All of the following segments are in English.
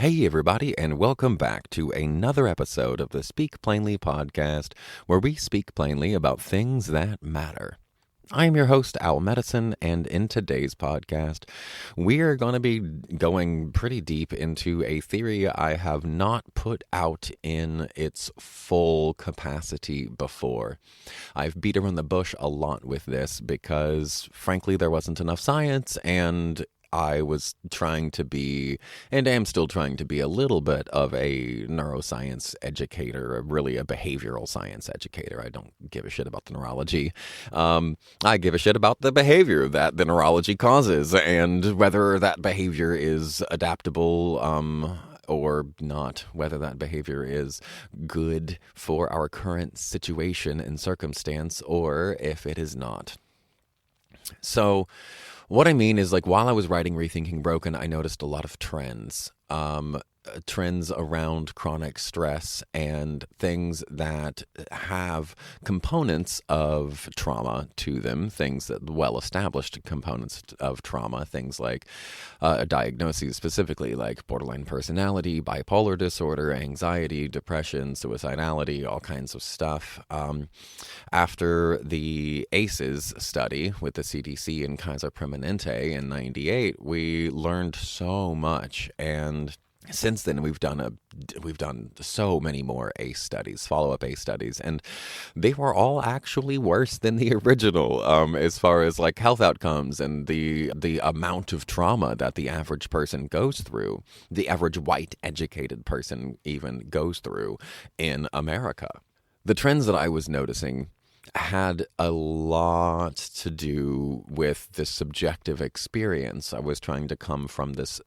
Hey, everybody, and welcome back to another episode of the Speak Plainly podcast, where we speak plainly about things that matter. I am your host, Al Medicine, and in today's podcast, we are going to be going pretty deep into a theory I have not put out in its full capacity before. I've beat around the bush a lot with this because, frankly, there wasn't enough science, and I was trying to be, and am still trying to be, a little bit of a neuroscience educator, really a behavioral science educator. I don't give a shit about the neurology. I give a shit about the behavior that the neurology causes and whether that behavior is adaptable, or not, whether that behavior is good for our current situation and circumstance, or if it is not. So, what I mean is, while I was writing Rethinking Broken, I noticed a lot of trends. Trends around chronic stress and things that have components of trauma to them, things that well-established components of trauma, things like diagnoses specifically like borderline personality, bipolar disorder, anxiety, depression, suicidality, all kinds of stuff. After the ACEs study with the CDC and Kaiser Permanente in '98, we learned so much, and since then, we've done so many more ACE studies, follow-up ACE studies, and they were all actually worse than the original, as far as health outcomes and the amount of trauma that the average person goes through, the average white educated person even goes through in America. The trends that I was noticing had a lot to do with this subjective experience. I was trying to come from this,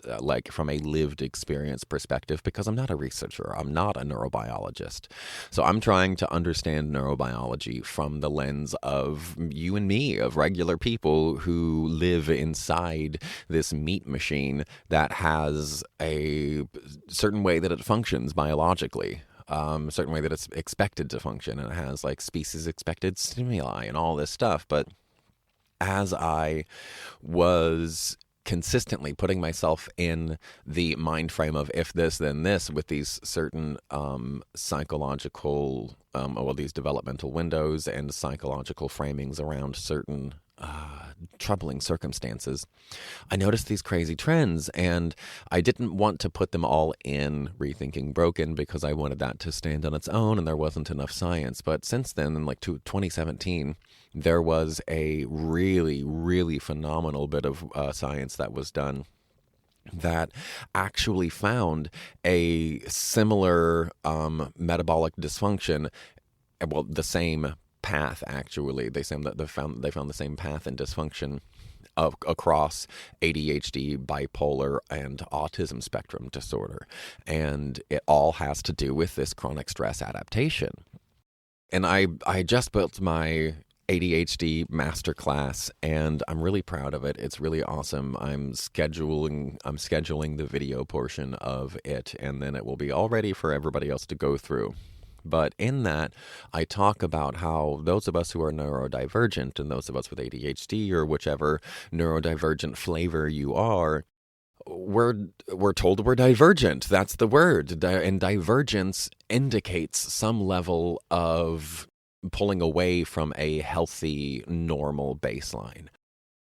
from a lived experience perspective, because I'm not a researcher. I'm not a neurobiologist. So I'm trying to understand neurobiology from the lens of you and me, of regular people who live inside this meat machine that has a certain way that it functions biologically. A certain way that it's expected to function, and it has species expected stimuli and all this stuff. But as I was consistently putting myself in the mind frame of if this, then this, with these certain psychological, these developmental windows and psychological framings around certain troubling circumstances, I noticed these crazy trends, and I didn't want to put them all in Rethinking Broken because I wanted that to stand on its own, and there wasn't enough science. But since then, in 2017, there was a really, really phenomenal bit of science that was done that actually found a similar metabolic dysfunction, the same path. Actually, they found the same path and dysfunction across ADHD, bipolar, and autism spectrum disorder, and it all has to do with this chronic stress adaptation. And I just built my ADHD masterclass, and I'm really proud of it. It's really awesome. I'm scheduling the video portion of it, and then it will be all ready for everybody else to go through. But in that, I talk about how those of us who are neurodivergent and those of us with ADHD or whichever neurodivergent flavor you are, we're told we're divergent. That's the word. And divergence indicates some level of pulling away from a healthy, normal baseline.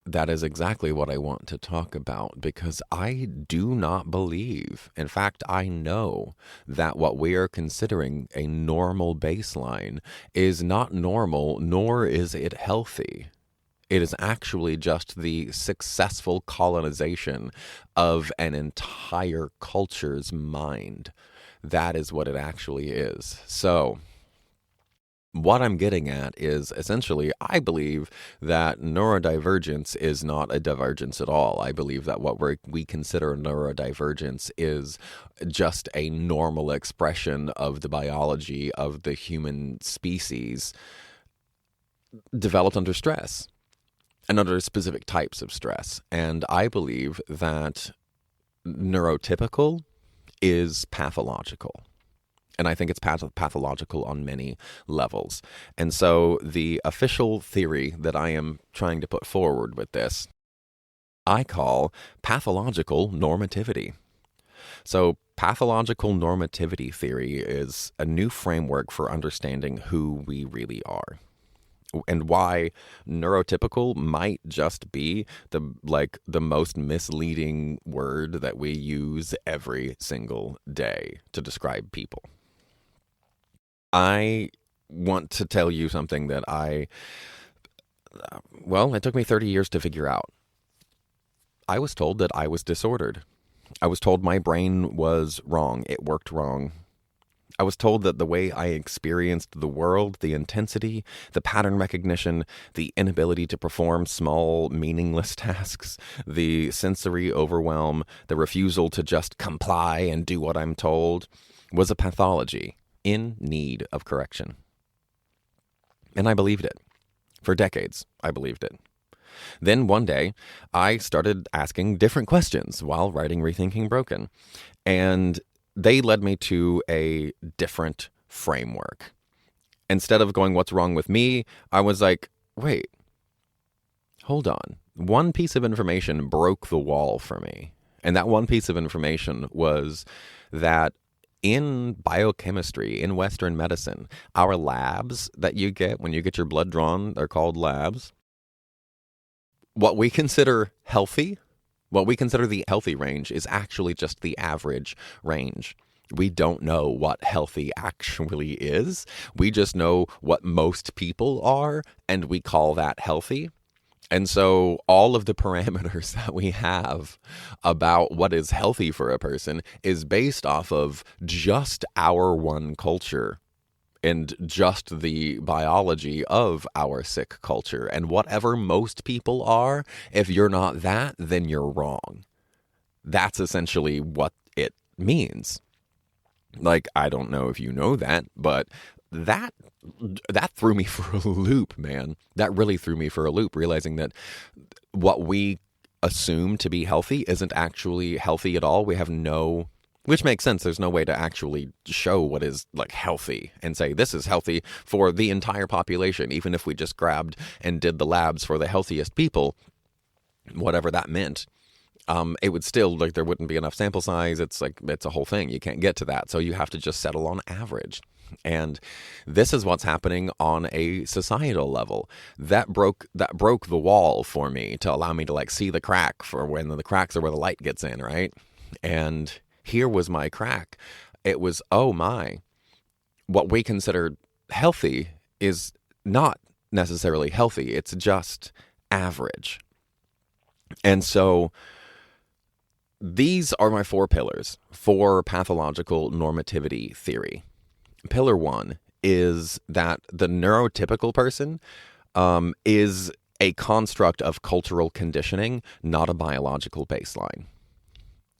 That is exactly what I want to talk about, because I do not believe, in fact, I know that what we are considering a normal baseline is not normal, nor is it healthy. It is actually just the successful colonization of an entire culture's mind. That is what it actually is. So, what I'm getting at is, essentially, I believe that neurodivergence is not a divergence at all. I believe that what we consider neurodivergence is just a normal expression of the biology of the human species developed under stress and under specific types of stress. And I believe that neurotypical is pathological. And I think it's pathological on many levels. And so the official theory that I am trying to put forward with this, I call pathological normativity. So Pathological normativity theory is a new framework for understanding who we really are, and why neurotypical might just be the most misleading word that we use every single day to describe people. I want to tell you something that it took me 30 years to figure out. I was told that I was disordered. I was told my brain was wrong. It worked wrong. I was told that the way I experienced the world, the intensity, the pattern recognition, the inability to perform small, meaningless tasks, the sensory overwhelm, the refusal to just comply and do what I'm told, was a pathology in need of correction. And I believed it. For decades, I believed it. Then one day, I started asking different questions while writing Rethinking Broken. And they led me to a different framework. Instead of going, what's wrong with me? I was like, wait, hold on. One piece of information broke the wall for me. And that one piece of information was that in biochemistry, in Western medicine, our labs that you get when you get your blood drawn, they're called labs. What we consider healthy, what we consider the healthy range is actually just the average range. We don't know what healthy actually is. We just know what most people are, and we call that healthy. And so all of the parameters that we have about what is healthy for a person is based off of just our one culture and just the biology of our sick culture. And whatever most people are, if you're not that, then you're wrong. That's essentially what it means. Like, I don't know if you know that, but that threw me for a loop, man. That really threw me for a loop, realizing that what we assume to be healthy isn't actually healthy at all. We have no... Which makes sense. There's no way to actually show what is like healthy and say this is healthy for the entire population. Even if we just grabbed and did the labs for the healthiest people, whatever that meant, it would still, like, there wouldn't be enough sample size. It's a whole thing. You can't get to that. So you have to just settle on average. And this is what's happening on a societal level. That broke the wall for me to allow me to like see the crack for when the cracks are where the light gets in, right? And here was my crack. It was, oh my, what we consider healthy is not necessarily healthy. It's just average. And so these are my 4 pillars for pathological normativity theory. Pillar 1 is that the neurotypical person is a construct of cultural conditioning, not a biological baseline.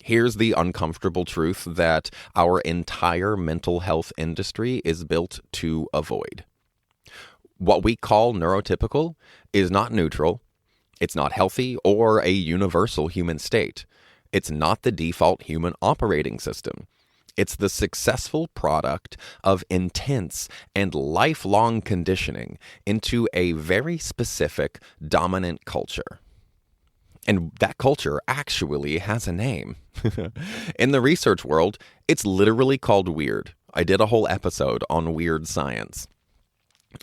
Here's the uncomfortable truth that our entire mental health industry is built to avoid. What we call neurotypical is not neutral, it's not healthy or a universal human state. It's not the default human operating system. It's the successful product of intense and lifelong conditioning into a very specific dominant culture. And that culture actually has a name. In the research world, it's literally called weird. I did a whole episode on weird science.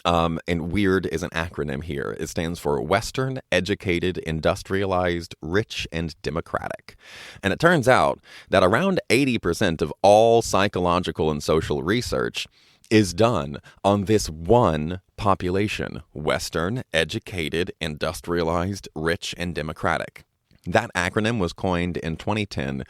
And weird is an acronym here. It stands for Western, Educated, Industrialized, Rich, and Democratic. And it turns out that around 80% of all psychological and social research is done on this one population: Western, Educated, Industrialized, Rich, and Democratic. That acronym was coined in 2010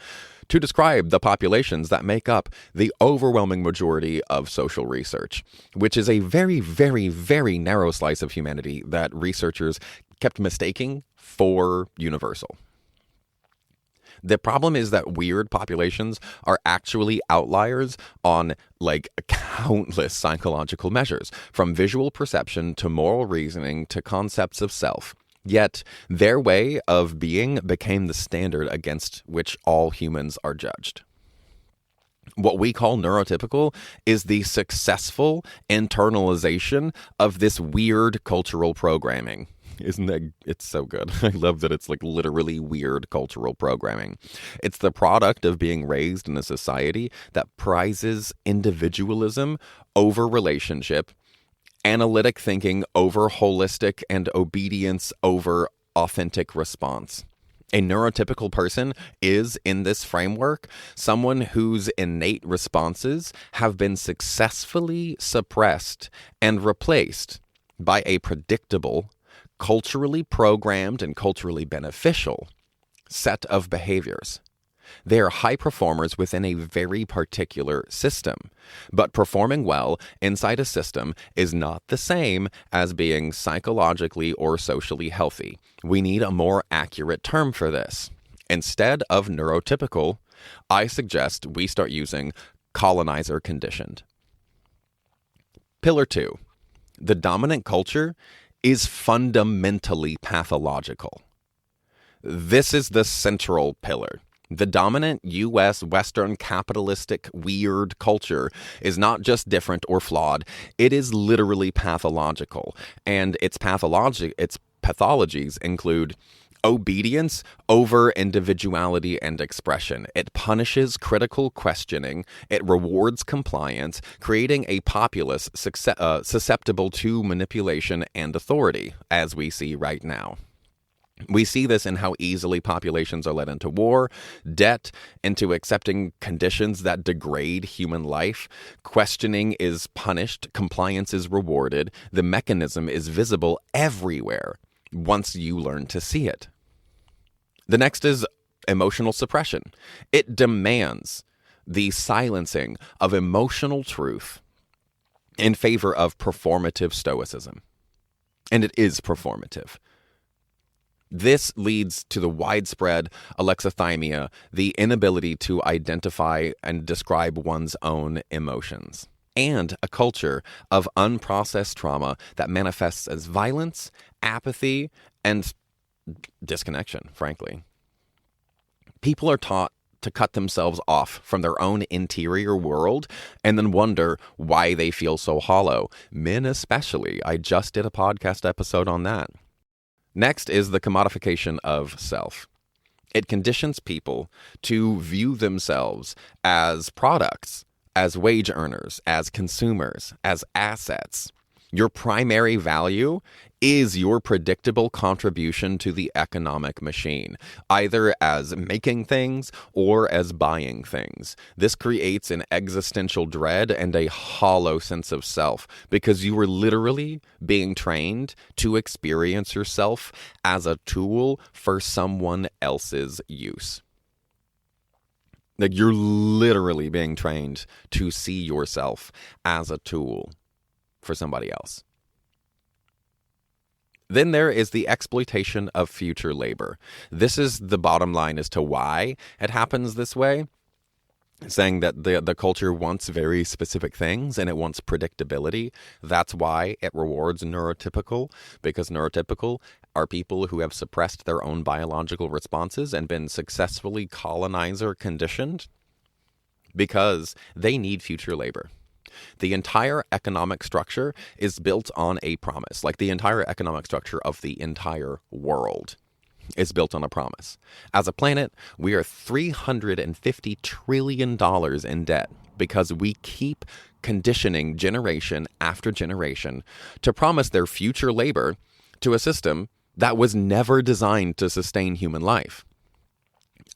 to describe the populations that make up the overwhelming majority of social research, which is a very, very, very narrow slice of humanity that researchers kept mistaking for universal. The problem is that weird populations are actually outliers on like countless psychological measures, from visual perception to moral reasoning to concepts of self. Yet their way of being became the standard against which all humans are judged. What we call neurotypical is the successful internalization of this weird cultural programming. Isn't that, it's so good. I love that it's like literally weird cultural programming. It's the product of being raised in a society that prizes individualism over relationship, analytic thinking over holistic, and obedience over authentic response. A neurotypical person is, in this framework, someone whose innate responses have been successfully suppressed and replaced by a predictable, culturally programmed, and culturally beneficial set of behaviors. They are high performers within a very particular system, but performing well inside a system is not the same as being psychologically or socially healthy. We need a more accurate term for this. Instead of neurotypical, I suggest we start using colonizer conditioned. Pillar 2. The dominant culture is fundamentally pathological. This is the central pillar. The dominant U.S. Western capitalistic weird culture is not just different or flawed. It is literally pathological. And its pathologies include obedience over individuality and expression. It punishes critical questioning. It rewards compliance, creating a populace susceptible to manipulation and authority, as we see right now. We see this in how easily populations are led into war, debt, into accepting conditions that degrade human life. Questioning is punished, compliance is rewarded. The mechanism is visible everywhere once you learn to see it. The next is emotional suppression. It demands the silencing of emotional truth in favor of performative stoicism. And it is performative. This leads to the widespread alexithymia, the inability to identify and describe one's own emotions, and a culture of unprocessed trauma that manifests as violence, apathy, and disconnection, frankly. People are taught to cut themselves off from their own interior world and then wonder why they feel so hollow. Men especially. I just did a podcast episode on that. Next is the commodification of self. It conditions people to view themselves as products, as wage earners, as consumers, as assets. Your primary value is your predictable contribution to the economic machine, either as making things or as buying things. This creates an existential dread and a hollow sense of self because you are literally being trained to experience yourself as a tool for someone else's use. Like, you're literally being trained to see yourself as a tool for somebody else. Then there is the exploitation of future labor. This is the bottom line as to why it happens this way, saying that the culture wants very specific things and it wants predictability. That's why it rewards neurotypical, because neurotypical are people who have suppressed their own biological responses and been successfully colonizer conditioned because they need future labor. The entire economic structure is built on a promise, like the entire economic structure of the entire world is built on a promise. As a planet, we are $350 trillion in debt because we keep conditioning generation after generation to promise their future labor to a system that was never designed to sustain human life.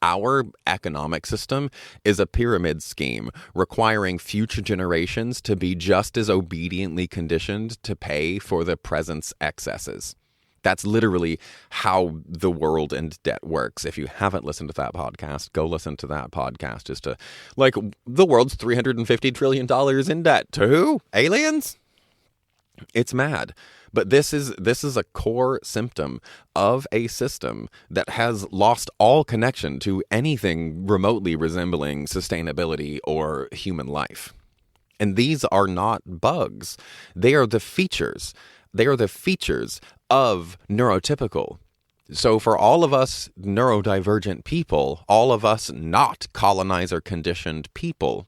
Our economic system is a pyramid scheme requiring future generations to be just as obediently conditioned to pay for the present's excesses. That's literally how the world and debt works. If you haven't listened to that podcast, go listen to that podcast. Just to, like, the world's $350 trillion in debt. To who? Aliens? It's mad. But this is a core symptom of a system that has lost all connection to anything remotely resembling sustainability or human life. And these are not bugs. They are the features. They are the features of neurotypical. So for all of us neurodivergent people, all of us not colonizer conditioned people,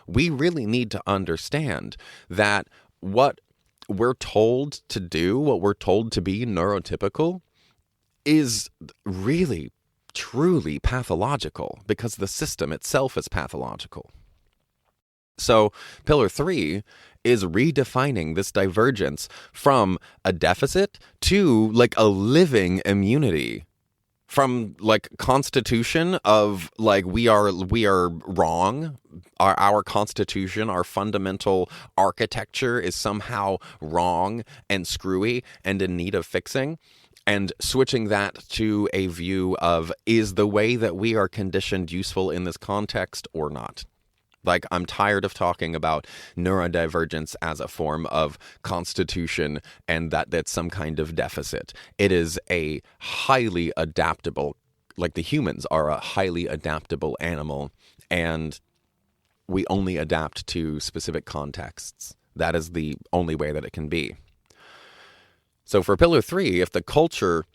we really need to understand that what we're told to do, what we're told to be neurotypical, is really, truly pathological because the system itself is pathological. So pillar 3 is redefining this divergence from a deficit to like a living immunity, from like constitution of like we are wrong. Our constitution, our fundamental architecture is somehow wrong and screwy and in need of fixing. And switching that to a view of, is the way that we are conditioned useful in this context or not? Like, I'm tired of talking about neurodivergence as a form of constitution and that's some kind of deficit. It is a highly adaptable, like the humans are a highly adaptable animal, and we only adapt to specific contexts. That is the only way that it can be. So for pillar 3, if the culture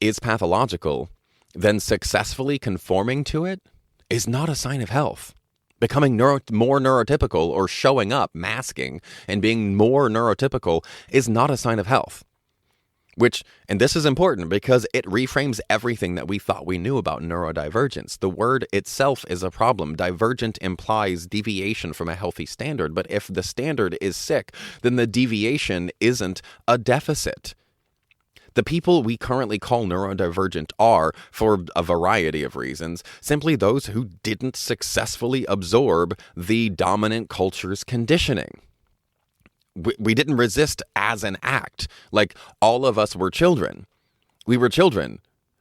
is pathological, then successfully conforming to it is not a sign of health. Becoming more neurotypical or showing up, masking, and being more neurotypical is not a sign of health. And this is important because it reframes everything that we thought we knew about neurodivergence. The word itself is a problem. Divergent implies deviation from a healthy standard, but if the standard is sick, then the deviation isn't a deficit. The people we currently call neurodivergent are, for a variety of reasons, simply those who didn't successfully absorb the dominant culture's conditioning. We didn't resist as an act. Like, all of us were children. We were children.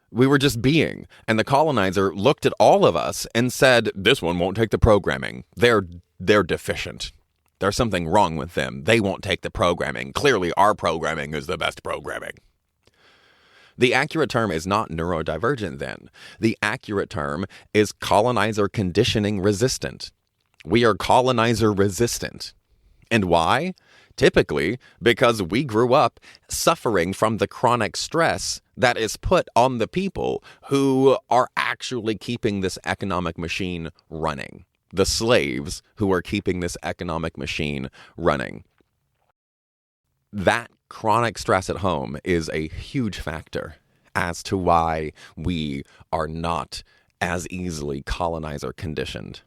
We were just being. And the colonizer looked at all of us and said, this one won't take the programming. They're deficient. There's something wrong with them. They won't take the programming. Clearly, our programming is the best programming. The accurate term is not neurodivergent then. The accurate term is colonizer conditioning resistant. We are colonizer resistant. And why? Typically because we grew up suffering from the chronic stress that is put on the people who are actually keeping this economic machine running. The slaves who are keeping this economic machine running. That chronic stress at home is a huge factor as to why we are not as easily colonizer conditioned.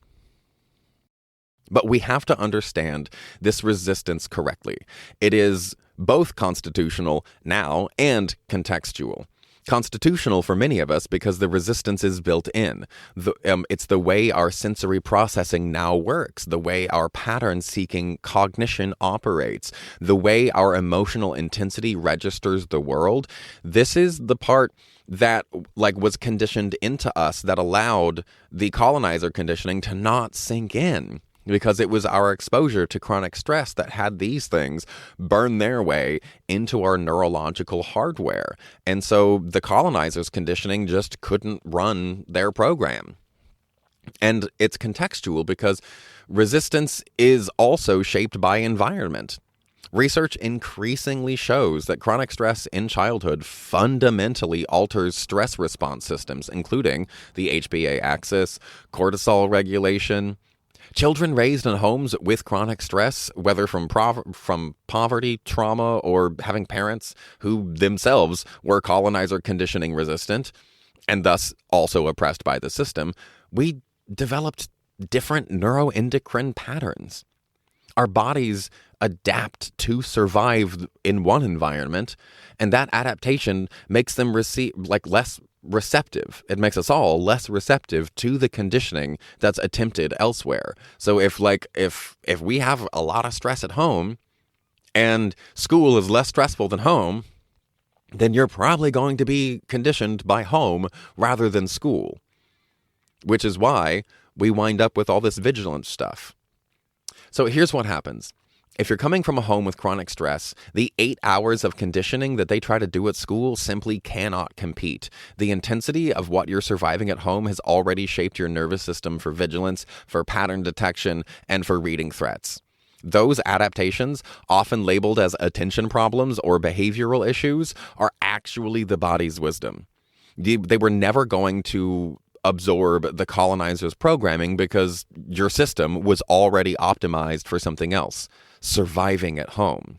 But we have to understand this resistance correctly. It is both constitutional now and contextual. Constitutional for many of us because the resistance is built in. It's the way our sensory processing now works, the way our pattern-seeking cognition operates, the way our emotional intensity registers the world. This is the part that was conditioned into us that allowed the colonizer conditioning to not sink in. Because it was our exposure to chronic stress that had these things burn their way into our neurological hardware. And so the colonizers' conditioning just couldn't run their program. And it's contextual because resistance is also shaped by environment. Research increasingly shows that chronic stress in childhood fundamentally alters stress response systems, including the HPA axis, cortisol regulation. Children raised in homes with chronic stress, whether from poverty, trauma, or having parents who themselves were colonizer conditioning resistant, and thus also oppressed by the system, we developed different neuroendocrine patterns. Our bodies adapt to survive in one environment, and that adaptation makes them less receptive. It makes us all less receptive to the conditioning that's attempted elsewhere. So if we have a lot of stress at home and school is less stressful than home, then you're probably going to be conditioned by home rather than school, which is why we wind up with all this vigilance stuff. So here's what happens. If you're coming from a home with chronic stress, the 8 hours of conditioning that they try to do at school simply cannot compete. The intensity of what you're surviving at home has already shaped your nervous system for vigilance, for pattern detection, and for reading threats. Those adaptations, often labeled as attention problems or behavioral issues, are actually the body's wisdom. They were never going to absorb the colonizer's programming because your system was already optimized for something else, surviving at home.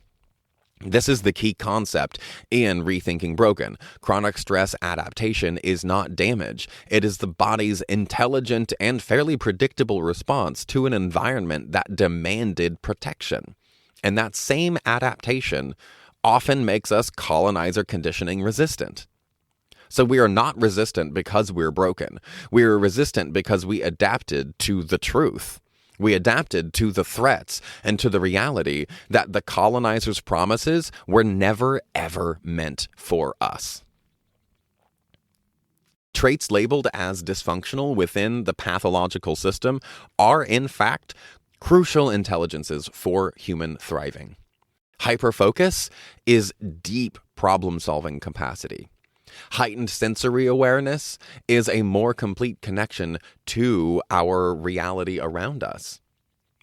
This is the key concept in Rethinking Broken. Chronic stress adaptation is not damage. It is the body's intelligent and fairly predictable response to an environment that demanded protection. And that same adaptation often makes us colonizer conditioning resistant. So we are not resistant because we're broken. We are resistant because we adapted to the truth. We adapted to the threats and to the reality that the colonizers' promises were never, ever meant for us. Traits labeled as dysfunctional within the pathological system are, in fact, crucial intelligences for human thriving. Hyperfocus is deep problem-solving capacity. Heightened sensory awareness is a more complete connection to our reality around us.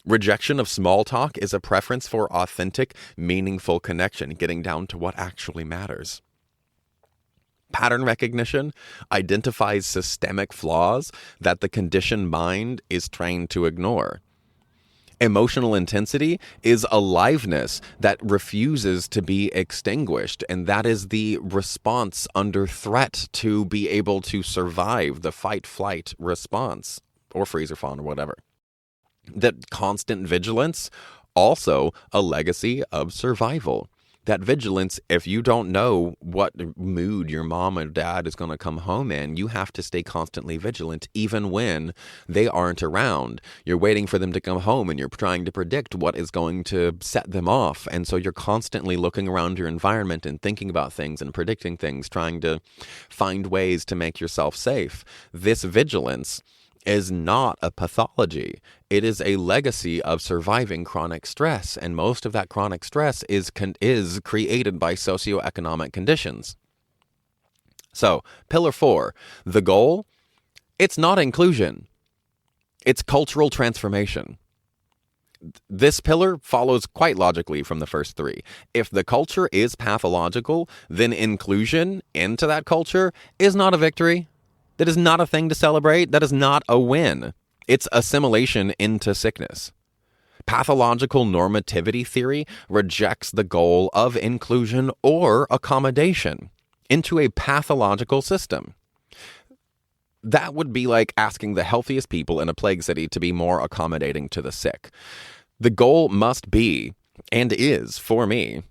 Rejection of small talk is a preference for authentic, meaningful connection, getting down to what actually matters. Pattern recognition identifies systemic flaws that the conditioned mind is trained to ignore. Emotional intensity is aliveness that refuses to be extinguished, and that is the response under threat to be able to survive the fight-flight response, or freeze or fawn or whatever. That constant vigilance, also a legacy of survival. That vigilance, if you don't know what mood your mom or dad is going to come home in, you have to stay constantly vigilant even when they aren't around. You're waiting for them to come home and you're trying to predict what is going to set them off. And so you're constantly looking around your environment and thinking about things and predicting things, trying to find ways to make yourself safe. This vigilance is not a pathology. It is a legacy of surviving chronic stress, and most of that chronic stress is created by socioeconomic conditions. So, pillar 4, the goal, it's not inclusion. It's cultural transformation. This pillar follows quite logically from the first 3. If the culture is pathological, then inclusion into that culture is not a victory. That is not a thing to celebrate. That is not a win. It's assimilation into sickness. Pathological normativity theory rejects the goal of inclusion or accommodation into a pathological system. That would be like asking the healthiest people in a plague city to be more accommodating to the sick. The goal must be, and is for me,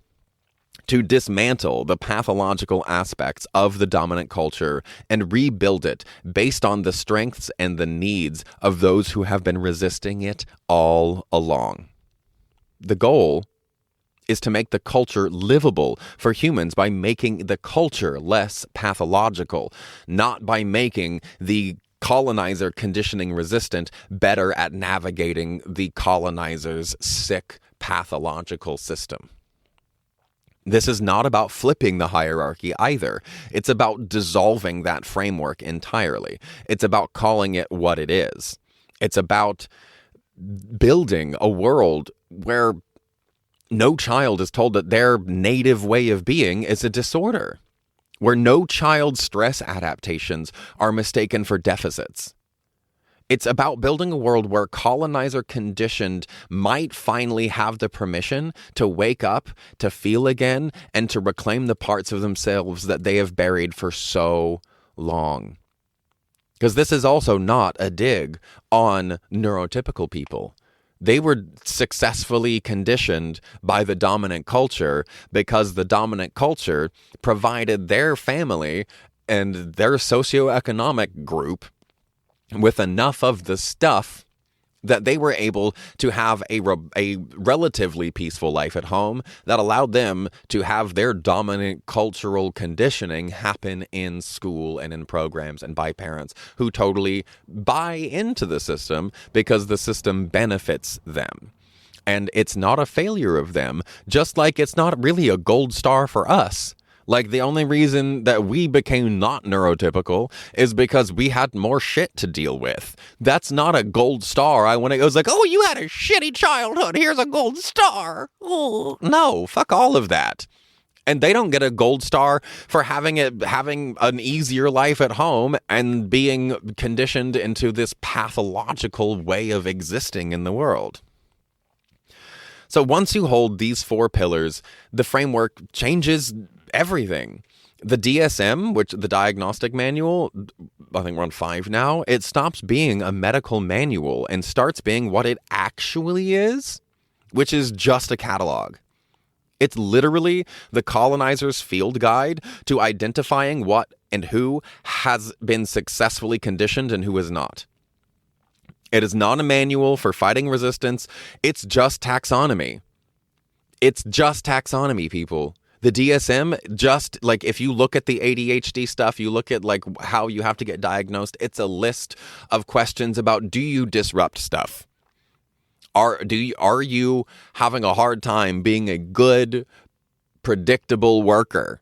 to dismantle the pathological aspects of the dominant culture and rebuild it based on the strengths and the needs of those who have been resisting it all along. The goal is to make the culture livable for humans by making the culture less pathological, not by making the colonizer conditioning resistant better at navigating the colonizer's sick pathological system. This is not about flipping the hierarchy either. It's about dissolving that framework entirely. It's about calling it what it is. It's about building a world where no child is told that their native way of being is a disorder, where no child's stress adaptations are mistaken for deficits. It's about building a world where colonizer conditioned might finally have the permission to wake up, to feel again, and to reclaim the parts of themselves that they have buried for so long. Because this is also not a dig on neurotypical people. They were successfully conditioned by the dominant culture because the dominant culture provided their family and their socioeconomic group with enough of the stuff that they were able to have a relatively peaceful life at home that allowed them to have their dominant cultural conditioning happen in school and in programs and by parents who totally buy into the system because the system benefits them. And it's not a failure of them, just like it's not really a gold star for us. Like, the only reason that we became not neurotypical is because we had more shit to deal with. That's not a gold star. When it goes like, oh, you had a shitty childhood, here's a gold star. Oh, no, fuck all of that. And they don't get a gold star for having an easier life at home and being conditioned into this pathological way of existing in the world. So once you hold these 4 pillars, the framework changes everything. The DSM, which the diagnostic manual, I think we're on 5 now, it stops being a medical manual and starts being what it actually is, which is just a catalog. It's literally the colonizer's field guide to identifying what and who has been successfully conditioned and who is not. It is not a manual for fighting resistance. It's just taxonomy. It's just taxonomy, people. The DSM, just like if you look at the ADHD stuff, you look at like how you have to get diagnosed, it's a list of questions about, do you disrupt stuff? Are you having a hard time being a good, predictable worker?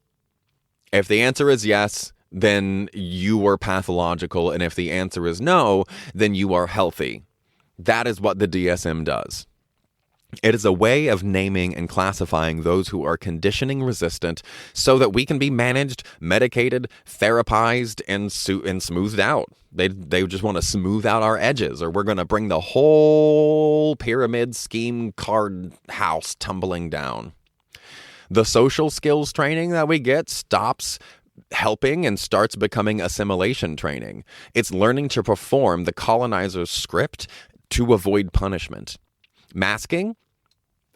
If the answer is yes, then you are pathological. And if the answer is no, then you are healthy. That is what the DSM does. It is a way of naming and classifying those who are conditioning resistant so that we can be managed, medicated, therapized, and smoothed out. They just want to smooth out our edges, or we're going to bring the whole pyramid scheme card house tumbling down. The social skills training that we get stops helping and starts becoming assimilation training. It's learning to perform the colonizer's script to avoid punishment. Masking,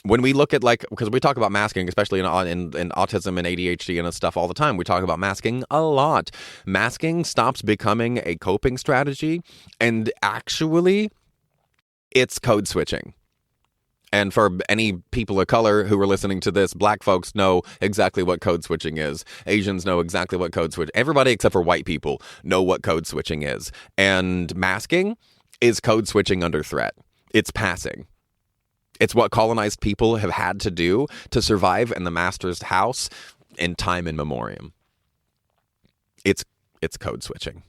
when we look at because we talk about masking, especially in autism and ADHD and stuff all the time, we talk about masking a lot. Masking stops becoming a coping strategy, and actually, it's code switching. And for any people of color who are listening to this, Black folks know exactly what code switching is. Asians know exactly what code switch. Everybody except for white people know what code switching is. And masking is code switching under threat. It's passing. It's what colonized people have had to do to survive in the master's house in time in memoriam. It's code switching.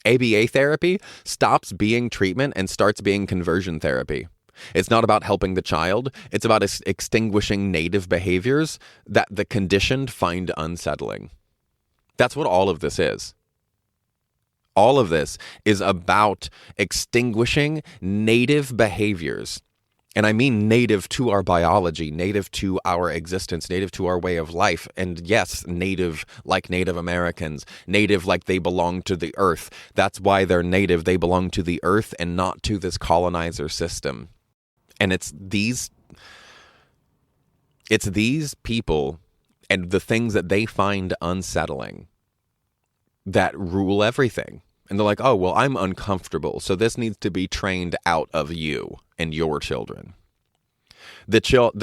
ABA therapy stops being treatment and starts being conversion therapy. It's not about helping the child. It's about extinguishing native behaviors that the conditioned find unsettling. That's what all of this is. All of this is about extinguishing native behaviors. And I mean native to our biology, native to our existence, native to our way of life. And yes, native like Native Americans, native like they belong to the earth. That's why they're native. They belong to the earth and not to this colonizer system. And it's these people and the things that they find unsettling that rule everything. And they're like, oh, well, I'm uncomfortable, so this needs to be trained out of you and your children. The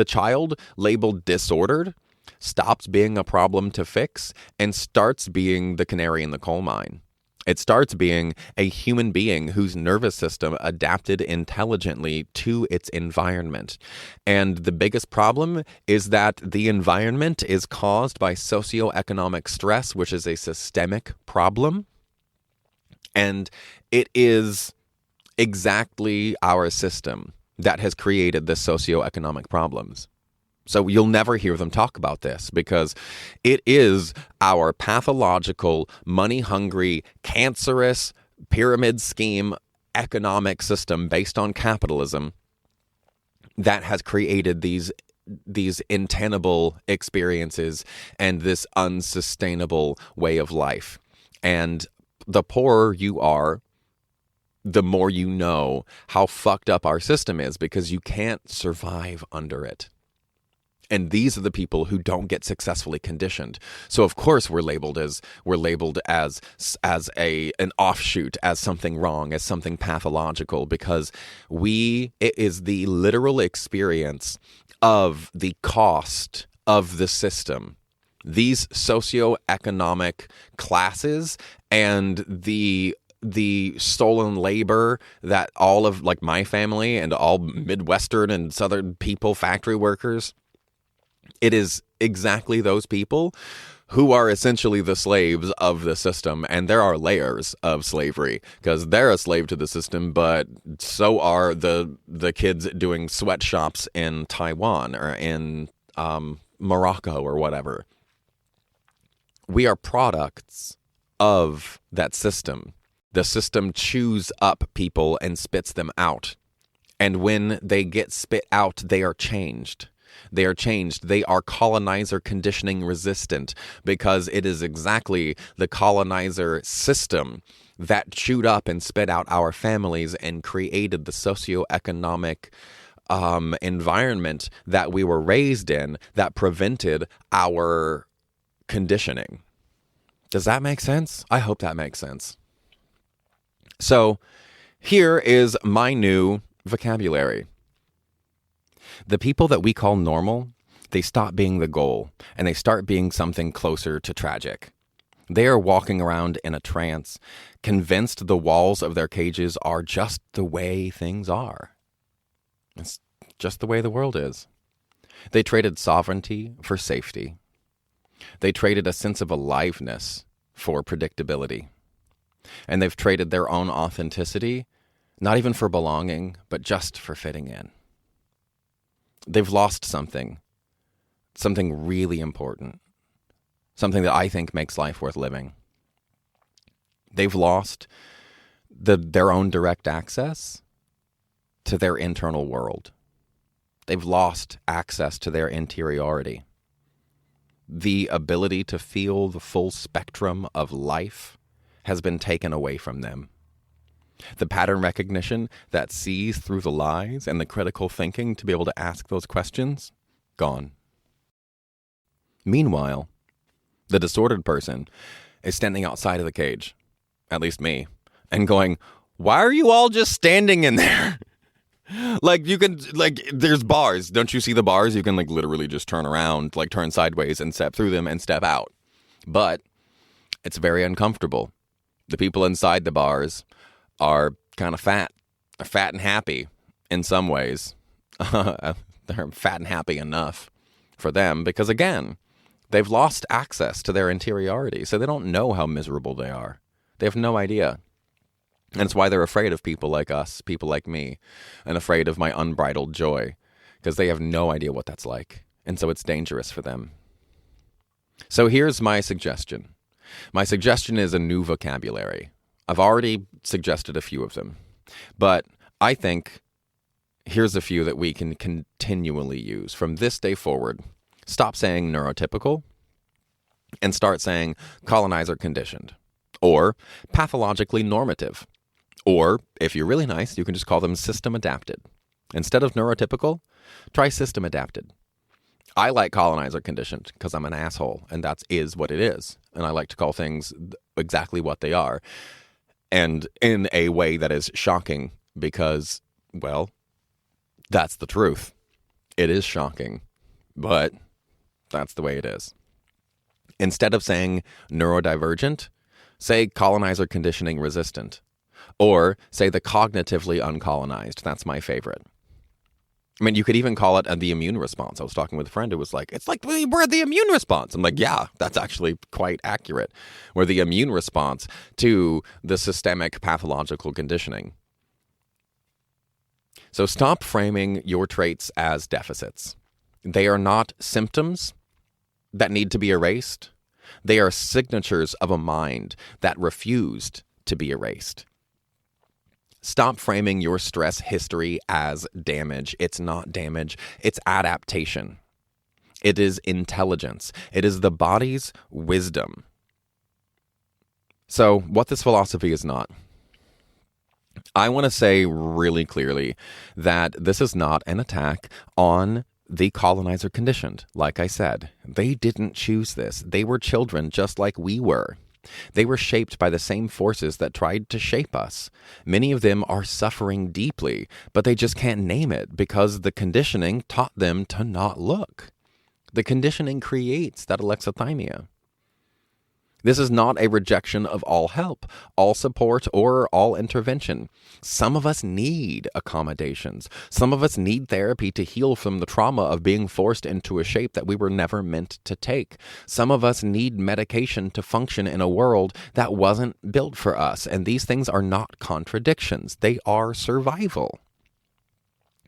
child labeled disordered stops being a problem to fix and starts being the canary in the coal mine. It starts being a human being whose nervous system adapted intelligently to its environment. And the biggest problem is that the environment is caused by socioeconomic stress, which is a systemic problem. And it is exactly our system that has created the socioeconomic problems. So you'll never hear them talk about this because it is our pathological, money-hungry, cancerous pyramid scheme economic system based on capitalism that has created these untenable experiences and this unsustainable way of life. And the poorer you are, the more you know how fucked up our system is because you can't survive under it. And these are the people who don't get successfully conditioned. So of course we're labeled as an offshoot, as something wrong, as something pathological, because it is the literal experience of the cost of the system. These socioeconomic classes and the stolen labor that all of like my family and all Midwestern and Southern people, factory workers, it is exactly those people who are essentially the slaves of the system. And there are layers of slavery because they're a slave to the system, but so are the kids doing sweatshops in Taiwan or in Morocco or whatever. We are products of that system. The system chews up people and spits them out. And when they get spit out, they are changed. They are changed. They are colonizer conditioning resistant because it is exactly the colonizer system that chewed up and spit out our families and created the socioeconomic environment that we were raised in that prevented our conditioning. Does that make sense? I hope that makes sense. So here is my new vocabulary. The people that we call normal, they stop being the goal and they start being something closer to tragic. They are walking around in a trance, convinced the walls of their cages are just the way things are. It's just the way the world is. They traded sovereignty for safety. They traded a sense of aliveness for predictability. And they've traded their own authenticity, not even for belonging, but just for fitting in. They've lost something really important, something that I think makes life worth living. They've lost their own direct access to their internal world. They've lost access to their interiority. The ability to feel the full spectrum of life has been taken away from them. The pattern recognition that sees through the lies and the critical thinking to be able to ask those questions, gone. Meanwhile, the disordered person is standing outside of the cage, at least me, and going, why are you all just standing in there? There's bars. Don't you see the bars? You can literally just turn around, turn sideways and step through them and step out. But it's very uncomfortable. The people inside the bars are kind of fat and happy in some ways. They're fat and happy enough for them because, again, they've lost access to their interiority, so they don't know how miserable they are. They have no idea. And it's why they're afraid of people like us, people like me, and afraid of my unbridled joy, because they have no idea what that's like. And so it's dangerous for them. So here's my suggestion. My suggestion is a new vocabulary. I've already suggested a few of them, but I think here's a few that we can continually use from this day forward. Stop saying neurotypical and start saying colonizer conditioned or pathologically normative. Or if you're really nice, you can just call them system adapted. Instead of neurotypical, try system adapted. I like colonizer conditioned because I'm an asshole and that is what it is. And I like to call things exactly what they are. And in a way that is shocking because, well, that's the truth. It is shocking, but that's the way it is. Instead of saying neurodivergent, say colonizer conditioning resistant. Or say the cognitively uncolonized. That's my favorite. I mean, you could even call it the immune response. I was talking with a friend who was like, it's like we're the immune response. I'm like, yeah, that's actually quite accurate. We're the immune response to the systemic pathological conditioning. So stop framing your traits as deficits. They are not symptoms that need to be erased. They are signatures of a mind that refused to be erased. Stop framing your stress history as damage. It's not damage. It's adaptation. It is intelligence. It is the body's wisdom. So what this philosophy is not. I want to say really clearly that this is not an attack on the colonizer conditioned. Like I said, they didn't choose this. They were children just like we were. They were shaped by the same forces that tried to shape us. Many of them are suffering deeply, but they just can't name it because the conditioning taught them to not look. The conditioning creates that alexithymia. This is not a rejection of all help, all support, or all intervention. Some of us need accommodations. Some of us need therapy to heal from the trauma of being forced into a shape that we were never meant to take. Some of us need medication to function in a world that wasn't built for us. And these things are not contradictions. They are survival.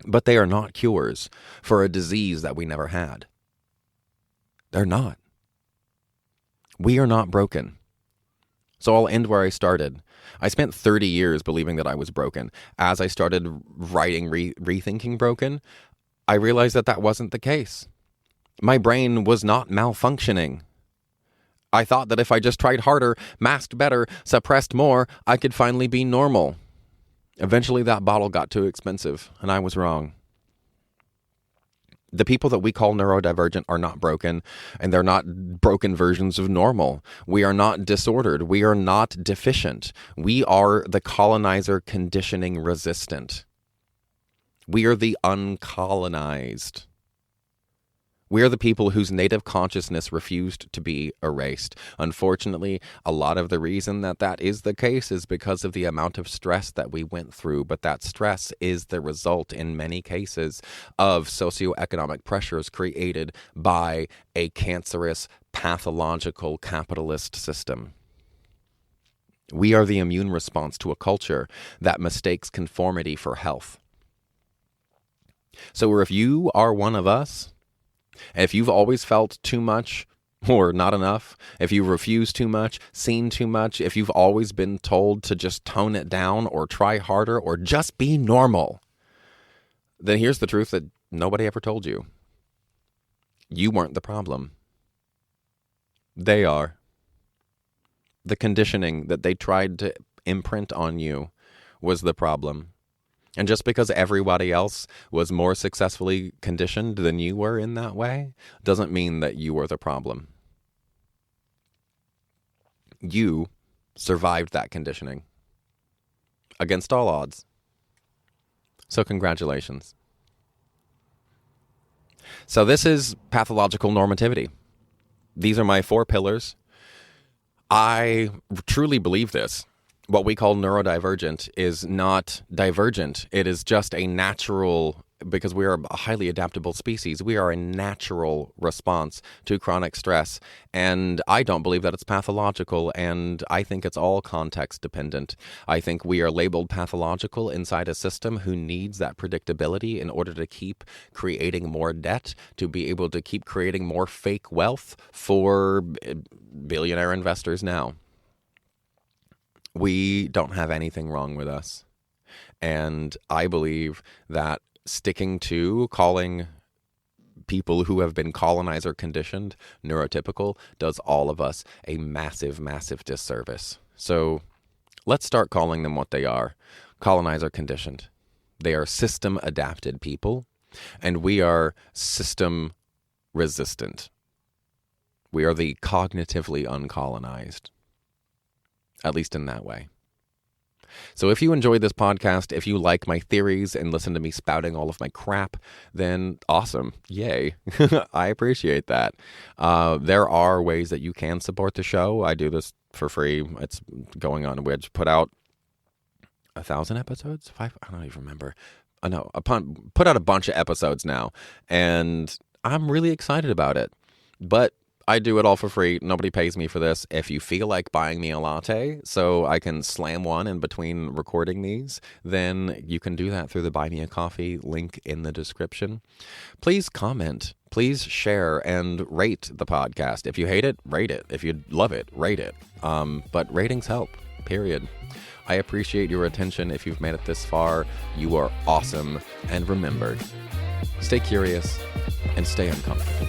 But they are not cures for a disease that we never had. They're not. We are not broken. So I'll end where I started. I spent 30 years believing that I was broken. As I started writing Rethinking Broken, I realized that that wasn't the case. My brain was not malfunctioning. I thought that if I just tried harder, masked better, suppressed more, I could finally be normal. Eventually that bottle got too expensive, and I was wrong. The people that we call neurodivergent are not broken, and they're not broken versions of normal. We are not disordered. We are not deficient. We are the colonizer conditioning resistant. We are the uncolonized. We are the people whose native consciousness refused to be erased. Unfortunately, a lot of the reason that that is the case is because of the amount of stress that we went through. But that stress is the result, in many cases, of socioeconomic pressures created by a cancerous, pathological capitalist system. We are the immune response to a culture that mistakes conformity for health. So if you are one of us, if you've always felt too much or not enough, if you refuse too much, seen too much, if you've always been told to just tone it down or try harder or just be normal, then here's the truth that nobody ever told you. You weren't the problem. They are. The conditioning that they tried to imprint on you was the problem. And just because everybody else was more successfully conditioned than you were in that way, doesn't mean that you were the problem. You survived that conditioning against all odds. So congratulations. So this is pathological normativity. These are my 4 pillars. I truly believe this. What we call neurodivergent is not divergent. It is just a natural, because we are a highly adaptable species, we are a natural response to chronic stress. And I don't believe that it's pathological, and I think it's all context dependent. I think we are labeled pathological inside a system who needs that predictability in order to keep creating more debt, to be able to keep creating more fake wealth for billionaire investors now. We don't have anything wrong with us. And I believe that sticking to calling people who have been colonizer conditioned neurotypical does all of us a massive, massive disservice. So let's start calling them what they are. Colonizer conditioned. They are system adapted people, and we are system resistant. We are the cognitively uncolonized. At least in that way. So if you enjoyed this podcast, if you like my theories and listen to me spouting all of my crap, then awesome. Yay. I appreciate that. There are ways that you can support the show. I do this for free. It's going on. We just put out 1,000 episodes? 5? I don't even remember. No, put out a bunch of episodes now. And I'm really excited about it. But I do it all for free. Nobody pays me for this. If you feel like buying me a latte so I can slam one in between recording these, then you can do that through the Buy Me a Coffee link in the description. Please comment. Please share and rate the podcast. If you hate it, rate it. If you love it, rate it. But ratings help, period. I appreciate your attention. If you've made it this far, you are awesome. And remember, stay curious and stay uncomfortable.